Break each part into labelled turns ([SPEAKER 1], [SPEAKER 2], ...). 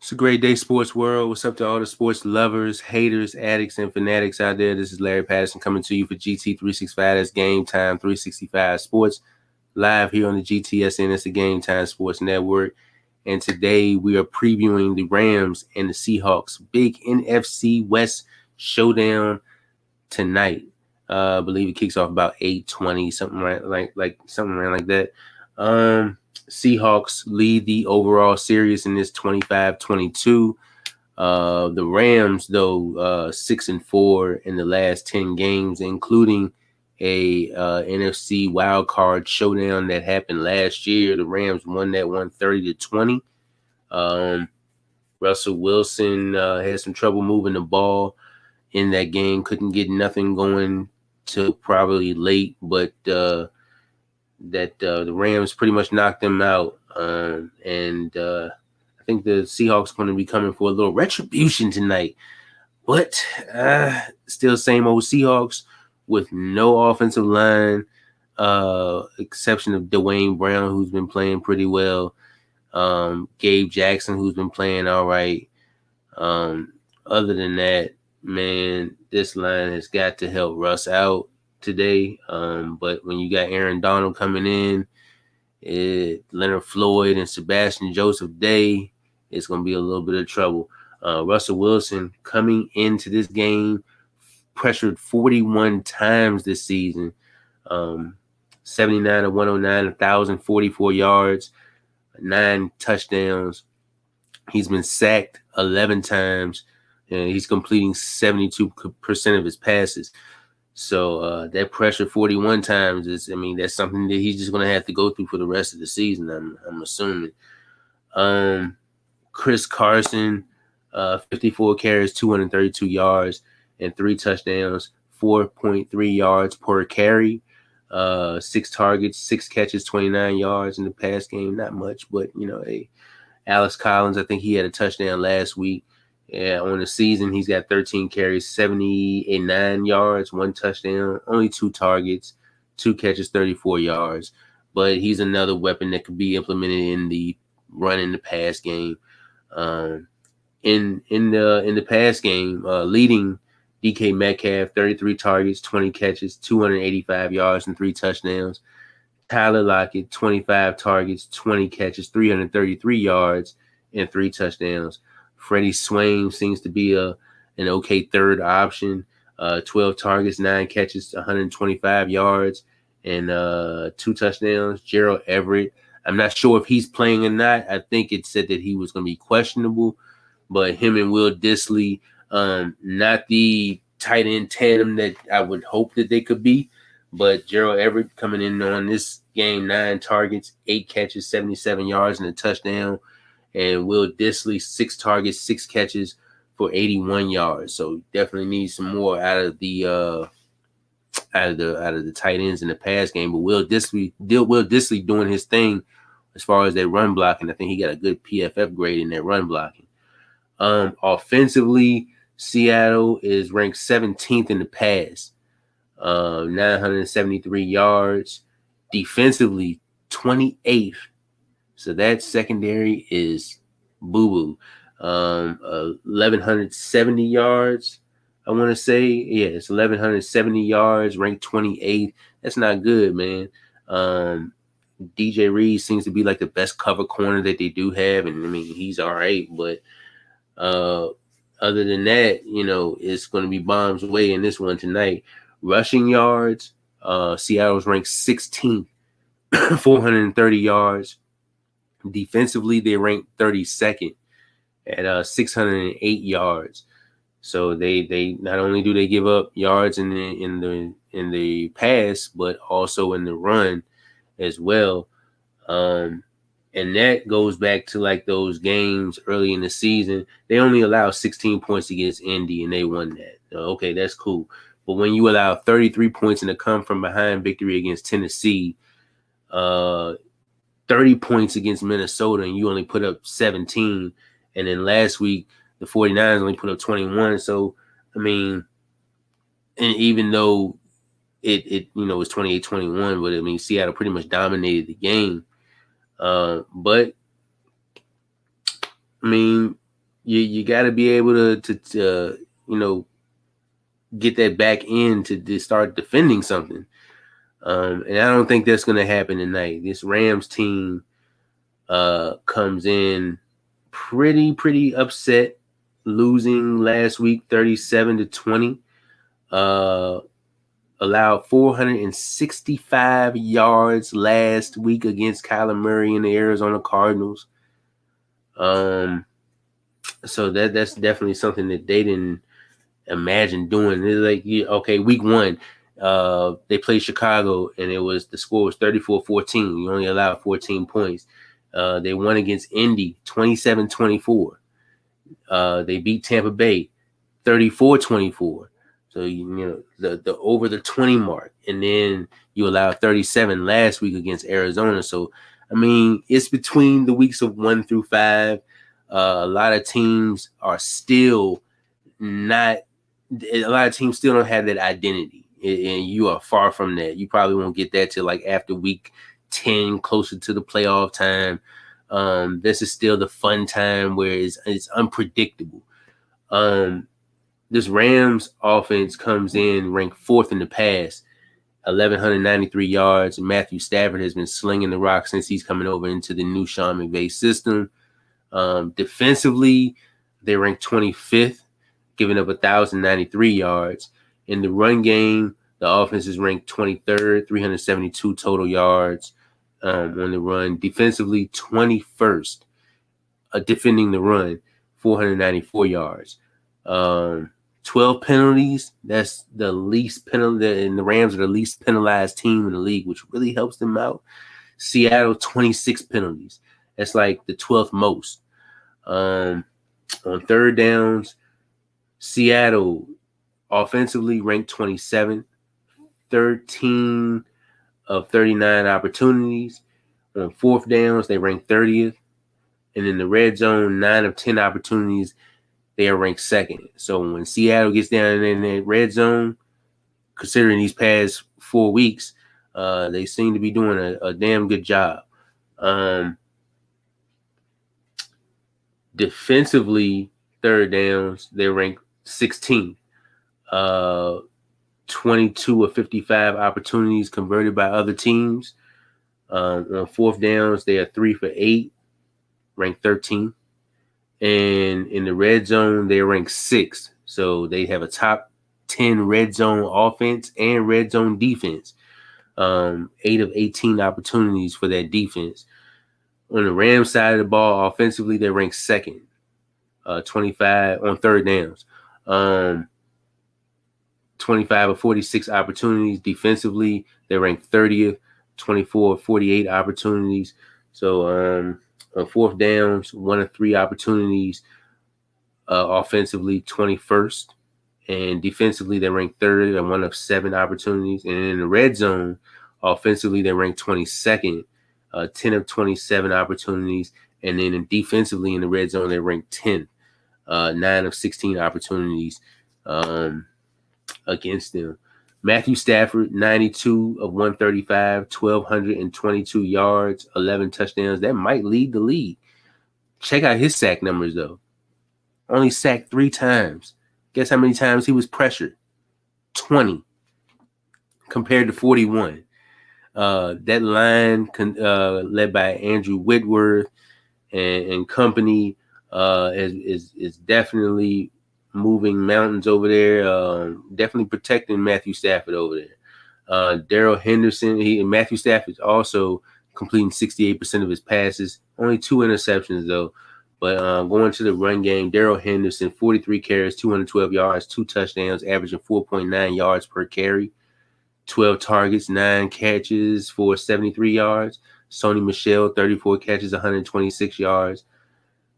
[SPEAKER 1] It's a great day, sports world. What's up to all the sports lovers, haters, addicts, and fanatics out there? This is Larry Patterson coming to you for GT365. That's Game Time 365 Sports, live here on the GTSN. It's the Game Time Sports Network. And today we are previewing the Rams and the Seahawks big NFC West showdown tonight. I believe it kicks off about 8:20, something something around like that. Seahawks lead the overall series in this 25-22. The Rams, though, 6-4 in the last 10 games, including a NFC wild card showdown that happened last year. The Rams won that one 30-20. Russell Wilson had some trouble moving the ball in that game. Couldn't get nothing going till probably late, but the Rams pretty much knocked them out. And I think the Seahawks going to be coming for a little retribution tonight. But still same old Seahawks with no offensive line, exception of Dwayne Brown, who's been playing pretty well. Gabe Jackson, who's been playing all right. Other than that, man, this line has got to help Russ out today. But when you got Aaron Donald coming in, Leonard Floyd and Sebastian Joseph Day, it's going to be a little bit of trouble. Russell Wilson coming into this game pressured 41 times this season. 79 of 109, 1,044 yards, 9 touchdowns. He's been sacked 11 times, and he's completing 72% of his passes. So that pressure 41 times that's something that he's just going to have to go through for the rest of the season, I'm assuming. Chris Carson, 54 carries, 232 yards, and 3 touchdowns, 4.3 yards per carry, 6 targets, 6 catches, 29 yards in the pass game. Not much, but, Alex Collins, I think he had a touchdown last week. Yeah, on the season, he's got 13 carries, 79 yards, 1 touchdown, only 2 targets, 2 catches, 34 yards. But he's another weapon that could be implemented in the run in the pass game. In the pass game, leading DK Metcalf, 33 targets, 20 catches, 285 yards, and 3 touchdowns. Tyler Lockett, 25 targets, 20 catches, 333 yards, and 3 touchdowns. Freddie Swain seems to be an okay third option. 12 targets, 9 catches, 125 yards, and 2 touchdowns. Gerald Everett, I'm not sure if he's playing or not. I think it said that he was going to be questionable, but him and Will Dissly, not the tight end tandem that I would hope that they could be, but Gerald Everett coming in on this game, 9 targets, 8 catches, 77 yards, and a touchdown. And Will Dissly, 6 targets, 6 catches for 81 yards. So definitely needs some more out of the tight ends in the pass game. But Will Dissly doing his thing as far as that run blocking. I think he got a good PFF grade in that run blocking. Offensively, Seattle is ranked 17th in the pass, 973 yards. Defensively, 28th. So that secondary is boo-boo. 1,170 yards, I want to say. Yeah, it's 1,170 yards, ranked 28th. That's not good, man. DJ Reed seems to be like the best cover corner that they do have, and he's all right. But other than that, it's going to be bombs away in this one tonight. Rushing yards, Seattle's ranked 16th, 430 yards. Defensively, they ranked 32nd at 608 yards. So they not only do they give up yards in the pass, but also in the run as well. And that goes back to like those games early in the season. They only allowed 16 points against Indy, and they won that. Okay, that's cool. But when you allow 33 points in a come from behind victory against Tennessee, 30 points against Minnesota, and you only put up 17. And then last week, the 49ers only put up 21. So, and even though it was 28-21, but Seattle pretty much dominated the game. But you got to be able to get that back in to start defending something. And I don't think that's going to happen tonight. This Rams team comes in pretty upset, losing last week 37-20. Allowed 465 yards last week against Kyler Murray and the Arizona Cardinals. So that's definitely something that they didn't imagine doing. They're like, okay, week one, they played Chicago, and the score was 34-14. You only allowed 14 points. They won against Indy 27-24. They beat Tampa Bay 34-24. So the over the 20 mark, and then you allowed 37 last week against Arizona. So I mean, it's between the weeks of 1 through 5. A lot of teams are still not. A lot of teams still don't have that identity, and you are far from that. You probably won't get that till like after week 10, closer to the playoff time. This is still the fun time where it's unpredictable. This Rams offense comes in ranked 4th in the pass, 1,193 yards. Matthew Stafford has been slinging the rock since he's coming over into the new Sean McVay system. Defensively, they ranked 25th, giving up 1,093 yards. In the run game, the offense is ranked 23rd, 372 total yards on the run. Defensively, 21st, defending the run, 494 yards. 12 penalties. That's the least penalty, and the Rams are the least penalized team in the league, which really helps them out. Seattle, 26 penalties. That's like the 12th most. On third downs, Seattle offensively ranked 27th, 13 of 39 opportunities. On fourth downs, they ranked 30th. And in the red zone, 9 of 10 opportunities, they are ranked 2nd. So when Seattle gets down in that red zone, considering these past 4 weeks, they seem to be doing a damn good job. Defensively, third downs, they're ranked 16th. 22 of 55 opportunities converted by other teams. On fourth downs, they are 3 for 8, ranked 13th. And in the red zone, they're ranked 6th. So they have a top 10 red zone offense and red zone defense. 8 of 18 opportunities for that defense. On the Rams side of the ball, offensively, they're ranked 2nd. 25 on third downs. 25 of 46 opportunities. Defensively, they're ranked 30th. 24 of 48 opportunities. So on fourth downs, 1 of 3 opportunities. Offensively, 21st. And defensively, they're ranked 3rd and 1 of 7 opportunities. And in the red zone, offensively, they're ranked 22nd. 10 of 27 opportunities. And then defensively in the red zone, they're ranked 10th. 9 of 16 opportunities against them. Matthew Stafford, 92 of 135, 1,222 yards, 11 touchdowns. That might lead the league. Check out his sack numbers, though. Only sacked 3 times. Guess how many times he was pressured? 20 compared to 41. That line led by Andrew Whitworth and company is definitely moving mountains over there. Definitely protecting Matthew Stafford over there. Darrell Henderson, Matthew Stafford is also completing 68% of his passes. Only 2 interceptions though. But going to the run game, Darrell Henderson, 43 carries, 212 yards, 2 touchdowns, averaging 4.9 yards per carry. 12 targets, 9 catches for 73 yards. Sony Michel, 34 catches, 126 yards.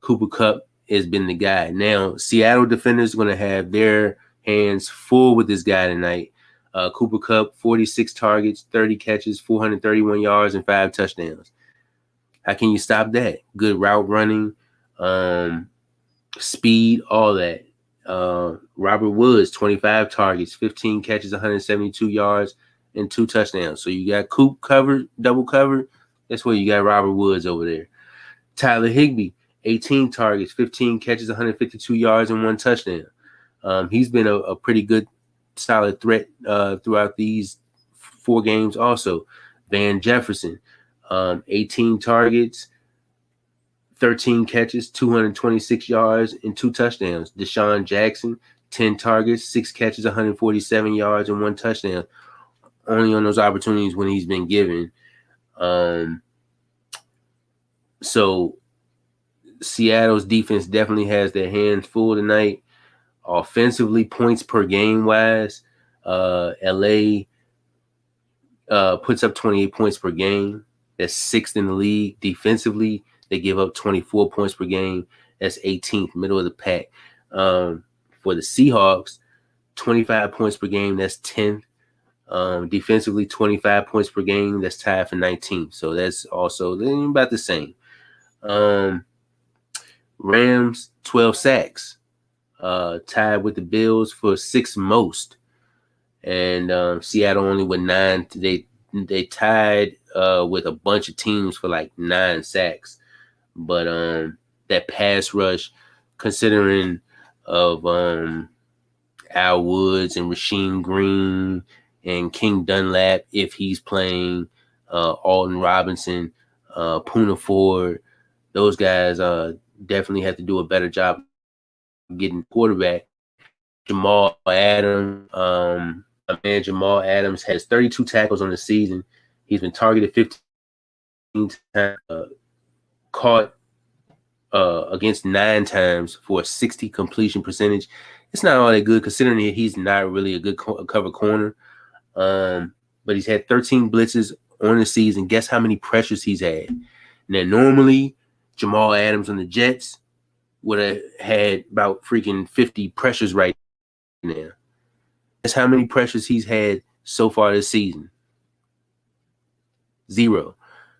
[SPEAKER 1] Cooper Kupp has been the guy. Now, Seattle defenders are going to have their hands full with this guy tonight. Cooper Kupp, 46 targets, 30 catches, 431 yards, and 5 touchdowns. How can you stop that? Good route running, speed, all that. Robert Woods, 25 targets, 15 catches, 172 yards, and 2 touchdowns. So you got Coop covered, double covered. That's where you got Robert Woods over there. Tyler Higbee, 18 targets, 15 catches, 152 yards, and 1 touchdown. He's been a pretty good, solid threat throughout these 4 games also. Van Jefferson, 18 targets, 13 catches, 226 yards, and 2 touchdowns. Deshaun Jackson, 10 targets, 6 catches, 147 yards, and 1 touchdown. Only on those opportunities when he's been given. So Seattle's defense definitely has their hands full tonight. Offensively, points per game wise, LA puts up 28 points per game. That's 6th in the league. Defensively, they give up 24 points per game. That's 18th, middle of the pack. For the Seahawks, 25 points per game. That's 10th. Defensively, 25 points per game. That's tied for 19th. So that's also about the same. Rams, 12 sacks. Tied with the Bills for 6th most. And Seattle only with 9. They tied with a bunch of teams for like 9 sacks. But that pass rush, considering of Al Woods and Rasheem Green and King Dunlap, if he's playing, Alton Robinson, Poona Ford, those guys definitely have to do a better job getting quarterback. Jamal Adams, my man Jamal Adams has 32 tackles on the season. He's been targeted 15 times, caught against 9 times for a 60 completion percentage. It's not all that good considering he's not really a good cover corner. But he's had 13 blitzes on the season. Guess how many pressures he's had? Now, normally, Jamal Adams on the Jets would have had about freaking 50 pressures right now. Guess how many pressures he's had so far this season? 0.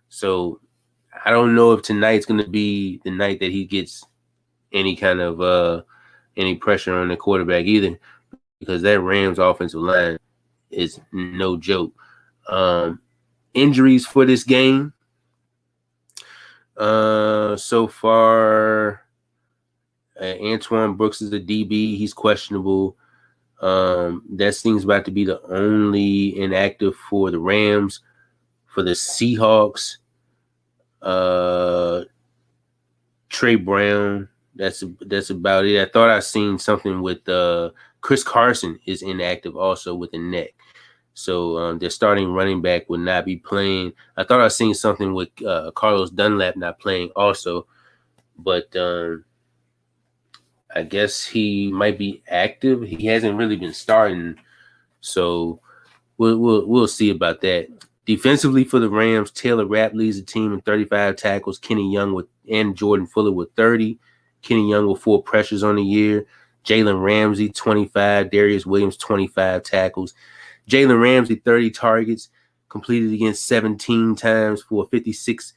[SPEAKER 1] So I don't know if tonight's going to be the night that he gets any kind of any pressure on the quarterback either, because that Rams offensive line is no joke. Injuries for this game. So far, Antoine Brooks is a DB. He's questionable. That seems about to be the only inactive for the Rams. For the Seahawks, Trey Brown. That's about it. I thought I seen something with Chris Carson is inactive also with the neck. So their starting running back would not be playing. I thought I seen something with Carlos Dunlap not playing also, but I guess he might be active. He hasn't really been starting, so we'll see about that. Defensively for the Rams, Taylor Rapp leads the team in 35 tackles. Kenny Young and Jordan Fuller with 30. Kenny Young with 4 pressures on the year. Jalen Ramsey, 25. Darius Williams, 25 tackles. Jalen Ramsey, 30 targets, completed against 17 times for a 56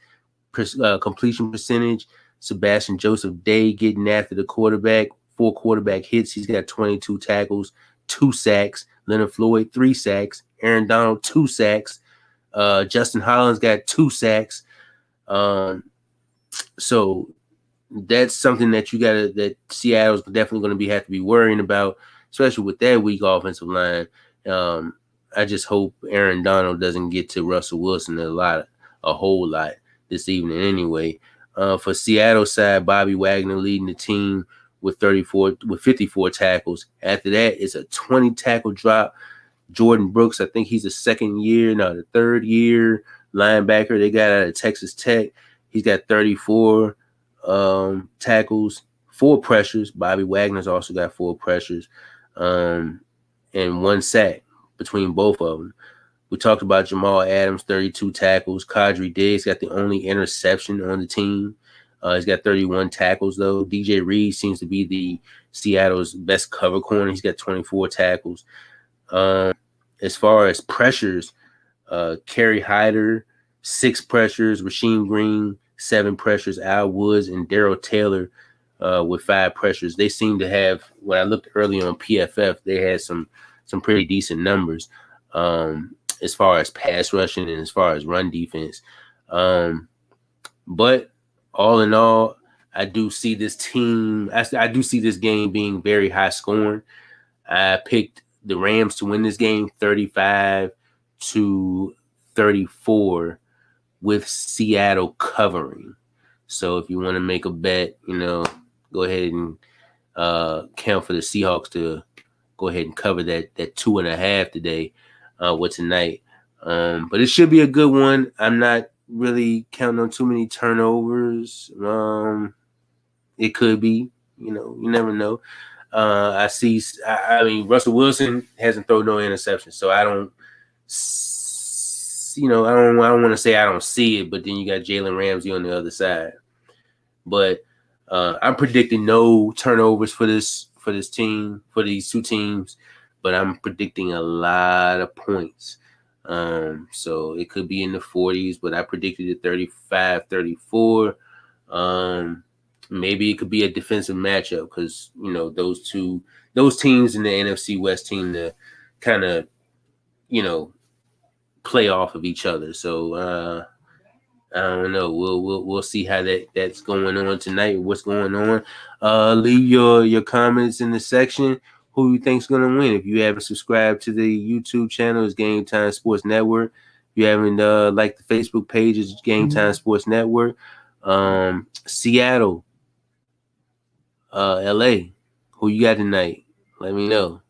[SPEAKER 1] completion percentage. Sebastian Joseph Day getting after the quarterback, 4 quarterback hits. He's got 22 tackles, 2 sacks. Leonard Floyd, 3 sacks. Aaron Donald, 2 sacks. Justin Hollins got 2 sacks. So that's something that that Seattle's definitely going to have to be worrying about, especially with that weak offensive line. I just hope Aaron Donald doesn't get to Russell Wilson a whole lot this evening anyway. For Seattle side, Bobby Wagner leading the team with 54 tackles. After that, it's a 20 tackle drop. Jordan Brooks, I think he's the the 3rd year linebacker they got out of Texas Tech. He's got 34 tackles, 4 pressures. Bobby Wagner's also got 4 pressures, and 1 sack between both of them. We talked about Jamal Adams, 32 tackles. Kadri Diggs got the only interception on the team. He's got 31 tackles, though. DJ Reed seems to be the Seattle's best cover corner. He's got 24 tackles. As far as pressures, Kerry Hyder, 6 pressures. Rasheem Green, 7 pressures. Al Woods and Darrell Taylor with 5 pressures. They seem to have, when I looked early on PFF, they had some pretty decent numbers as far as pass rushing and as far as run defense. But all in all, I do see this team. I do see this game being very high scoring. I picked the Rams to win this game 35-34 with Seattle covering. So if you want to make a bet, go ahead and count for the Seahawks to go ahead and cover that 2.5 today with tonight. But it should be a good one. I'm not really counting on too many turnovers. It could be, you never know. I mean, Russell Wilson hasn't thrown no interceptions, so I don't want to say I don't see it, but then you got Jalen Ramsey on the other side. But I'm predicting no turnovers for this team, for these two teams, but I'm predicting a lot of points. So it could be in the 40s, but I predicted it 35-34. Maybe it could be a defensive matchup because those teams in the NFC West team to kind of play off of each other. So I don't know. We'll see how that's going on tonight. What's going on? Leave your comments in the section. Who you think's gonna win? If you haven't subscribed to the YouTube channel, it's GameTime Sports Network. If you haven't liked the Facebook page, it's GameTime Sports Network. Seattle, LA. Who you got tonight? Let me know.